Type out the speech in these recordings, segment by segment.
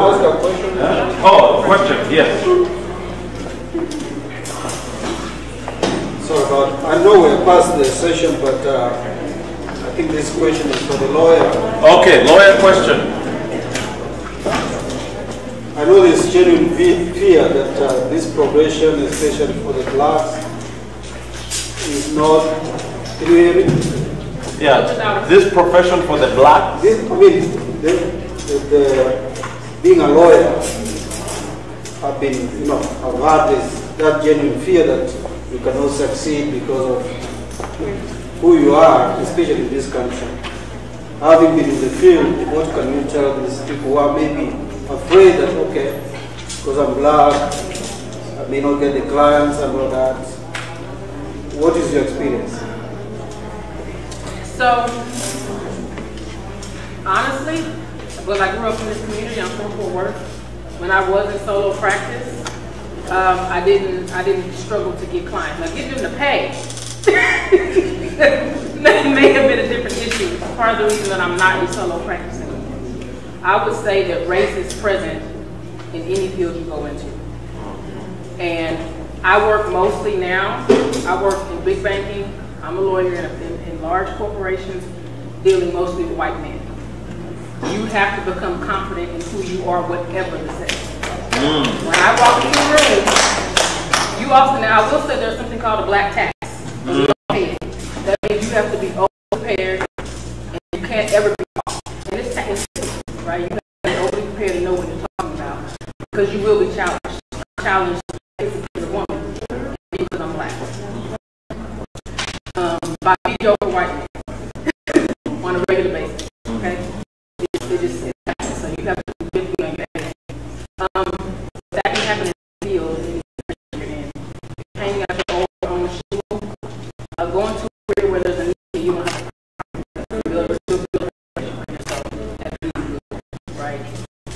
ask a question? Oh, question, yes. Sorry about, I know we're past the session, but I think this question is for the lawyer. Okay, lawyer question. I know there's genuine fear that this probation, especially for the blacks, is not clear. Yeah, this profession for the black? This, I mean, being a lawyer, I've been, you know, I've had that genuine fear that you cannot succeed because of who you are, especially in this country. Having been in the field, what can you tell these people who are maybe afraid that, okay, because I'm black, I may not get the clients and all that? What is your experience? So, honestly, because I grew up in this community, I'm from Fort Worth. When I was in solo practice, I didn't struggle to get clients. Now, get them to pay. That may have been a different issue. Part of the reason that I'm not in solo practice anymore. I would say that race is present in any field you go into. And I work mostly now, I work in big banking. I'm a lawyer in large corporations dealing mostly with white men. You have to become confident in who you are, whatever the setting. When I walk in the room, you also, now I will say there's something called a black tax. That means you have to be prepared and you can't ever be off. And it's tax, right? You have to be overly prepared to know what you're talking about because you will be challenged. Challenged as a woman because I'm black. By mediocre white men on a regular basis. Okay? It just happens. So you have to be on your edge. That can happen in the field in the you're in. Hanging out your own shoe, going to a career where there's a need you don't have to build pressure on yourself. That's really good. Right?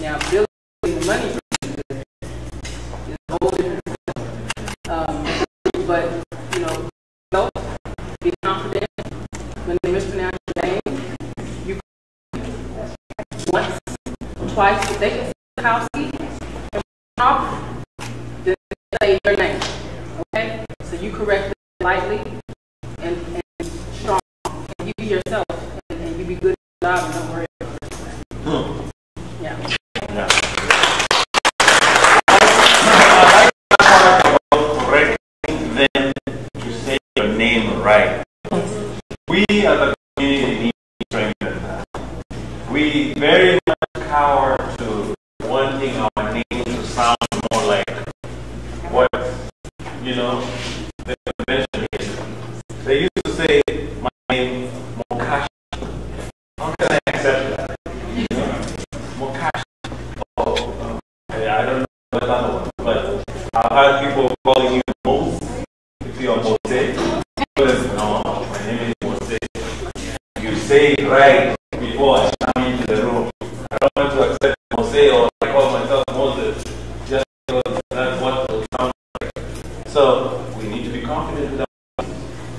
Now building the money is a whole different but you know, be confident when they mispronounce your name. You once, twice, if they can say the house key and off, then say your name. Okay? So you correct it lightly and strong. And you be yourself and you be good at your job and don't worry about it. Yeah. Then to say your name right. We as a community need to strengthen that. We very much cower to wanting our name to sound more like what, you know, the convention is. They used to say my name Mokash. How can I accept that? Mokash. Oh, I don't know what other one, but I've had people calling you Mose. If you're Mose, no, my name is Mose. You say it right before I come into the room. I don't want to accept Mose or I call myself Moses just because that's what will sound like. So we need to be confident with that.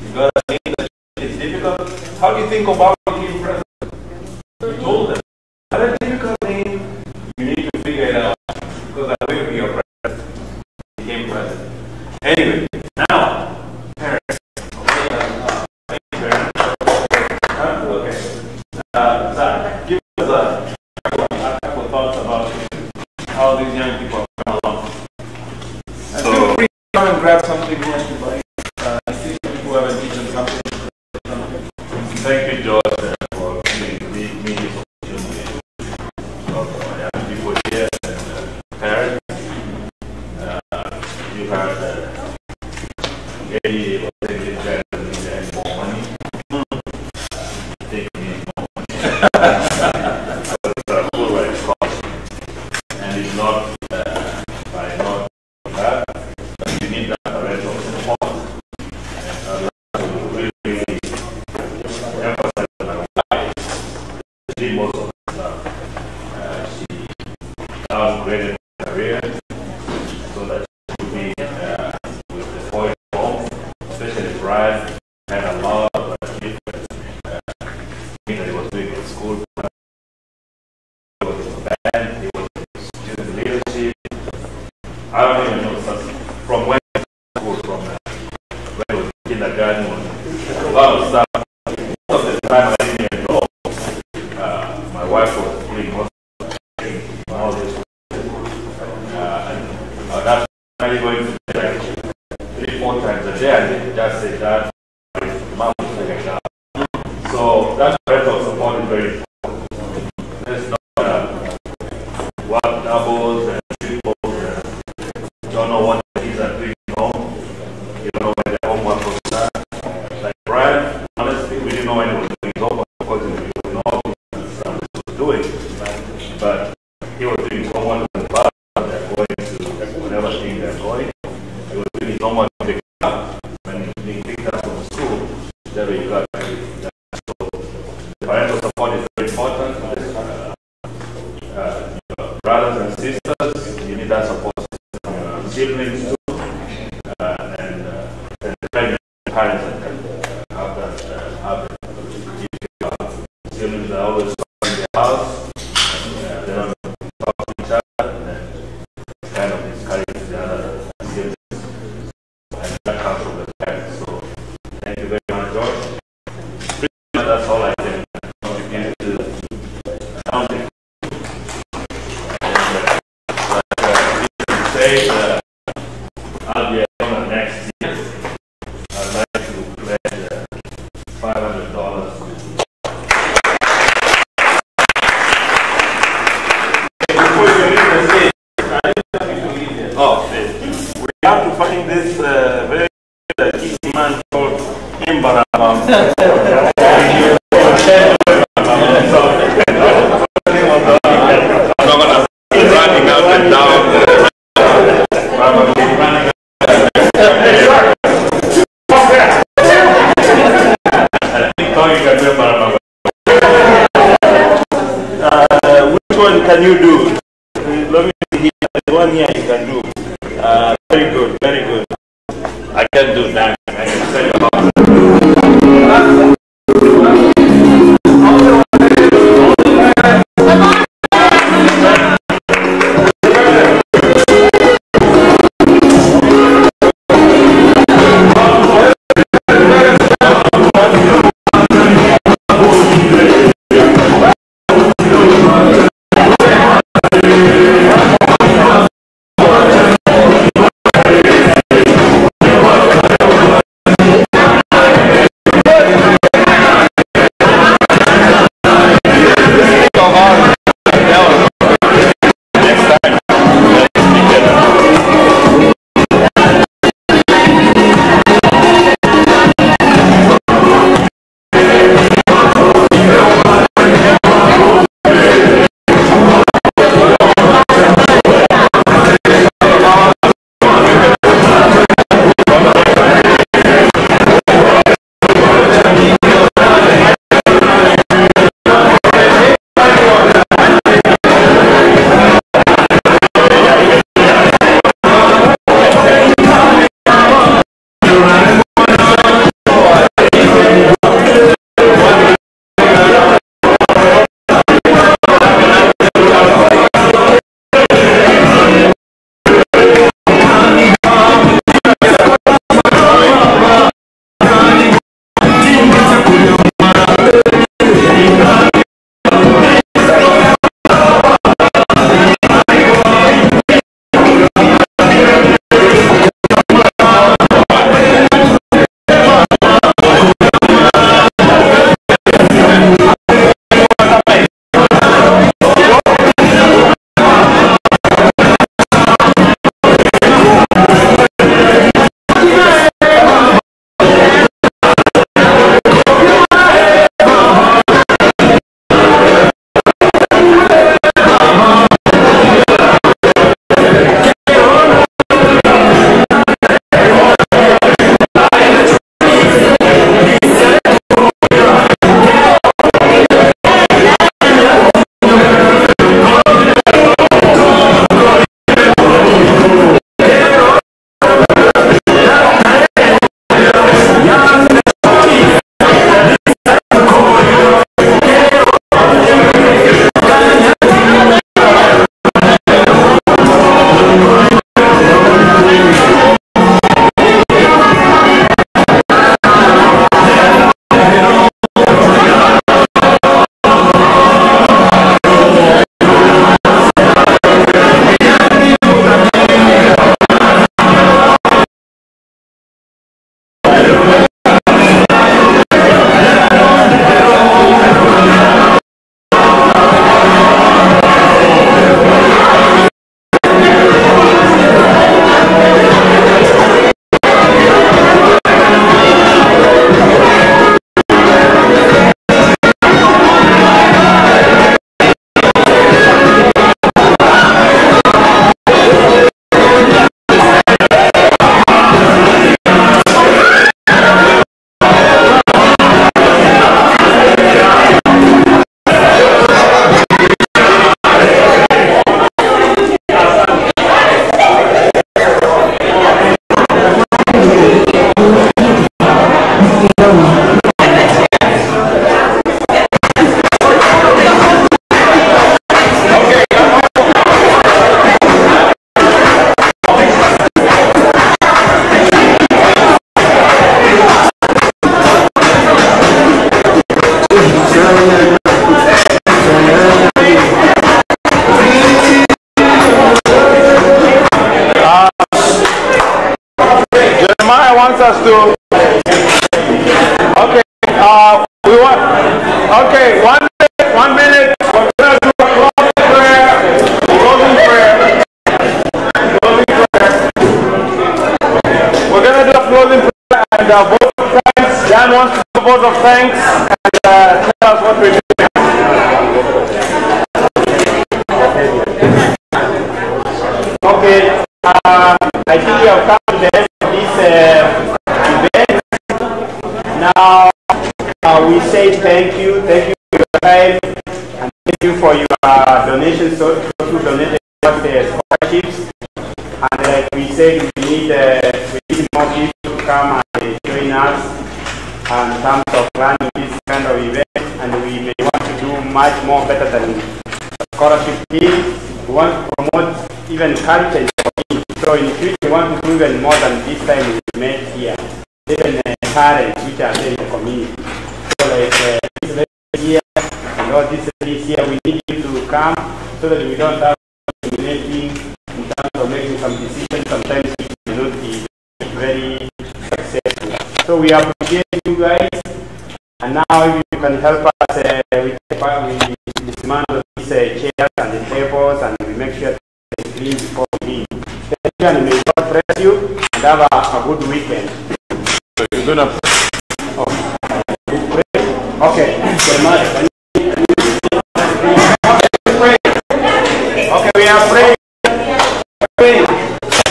You got a name that is difficult. How do you think Obama became president? You told them. Had a difficult name, you need to figure it out because I will be your president. He became president. Anyway, now, parents. Thank you very much. Okay. Zach, give us a couple of thoughts about how these young people are coming along. And feel free to come and grab something here. I see some people who haven't eaten something. Thank you, George, for giving me this opportunity of young people here and parents. You had Eddie was taking care of more money. Taking in more money. It's a full right cost. And it's not by not that, but you need that parental support. And I'd like to really emphasize on my wife. She did most of the stuff. She downgraded her career so that she could be with the boy home, especially Brian had a lot of achievements. He was doing in school. He was in the band, he was in I don't even know from when school, from when I was kindergarten, a lot of stuff. Most of the time I didn't even know. My wife was doing most of all this. And that's really going to be like 3-4 times a day. I did just say that. Mom was like that. So that parental support is very important. There's not work doubles and triples. You don't know what the kids are doing home. You don't know when their homework was done. Like Brian, honestly, we didn't know when he was doing homework because we didn't know what he was doing. But he was doing his homework in the bus. They're going to whatever thing they're going. He was doing his homework in the car. When he was being picked up from school, there we got. So the parental support is very important. Brothers and sisters, you need that support system. Siblings too, and the parents that have that. Siblings are always in the house, they don't talk to each other, and then kind of discourage the other siblings, and that comes from the parents. So thank you very much, George. That's all I can contribute to. I'll be on the next year. I'd like to pledge $500. Before you leave the stage, oh, we have to find this very easy man called Imbarabam. Running up and down. Which one can you do? Let me see. The one here you can do. Very good, very good. I can do that. I can tell you about us to. Okay. We want. Okay. 1 minute. We're gonna do a closing prayer. Closing prayer. Closing prayer. We're gonna do a closing prayer and vote of thanks. Jan wants to do a vote of thanks and tell us what we're doing. Okay. I think we have come to the end of this event. Now, we say thank you for your time, and thank you for your donations, those who donated us scholarships. And like we said, we need more people to come and join us in terms of planning this kind of event, and we may want to do much more better than scholarship team. We want to promote even culture. So in the future, we want to do even more than this time we met here. Even parents which are there in the community. So like this year and all this year, we need you to come so that we don't have discriminating in terms of making some decisions. Sometimes it may not be very successful. So we appreciate you guys. And now if you can help us we dismantle these chairs and the tables, and we make sure it's clean before we leave. And may God bless you and have a good weekend. So you're gonna okay. Okay, we are praying.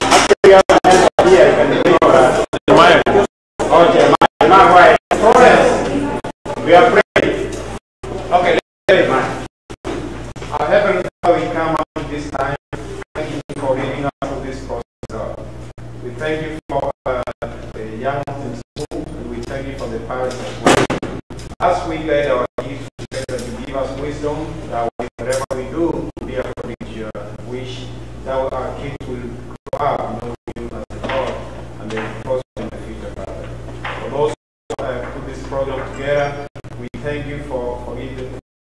After we are here, can you okay, my wife. We are praying. Okay, let's pray, man. Our Heavenly Father, we come up this time. Thank you for leading us through this process. We thank you for the young in school, and we thank you for the parents as well. As we guide our kids, we pray that you give us wisdom, that whatever we do will be according to your wish, that our kids will grow up knowing you as the Lord, and they will prosper in the future, Father. For those who put this program together, we thank you for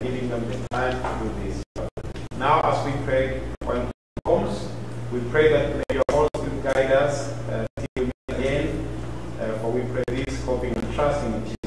giving them the time to do this. Now, as we pray for homes, we pray that may your Holy Spirit guide us till we meet again. For we pray this, hoping and trusting in Jesus.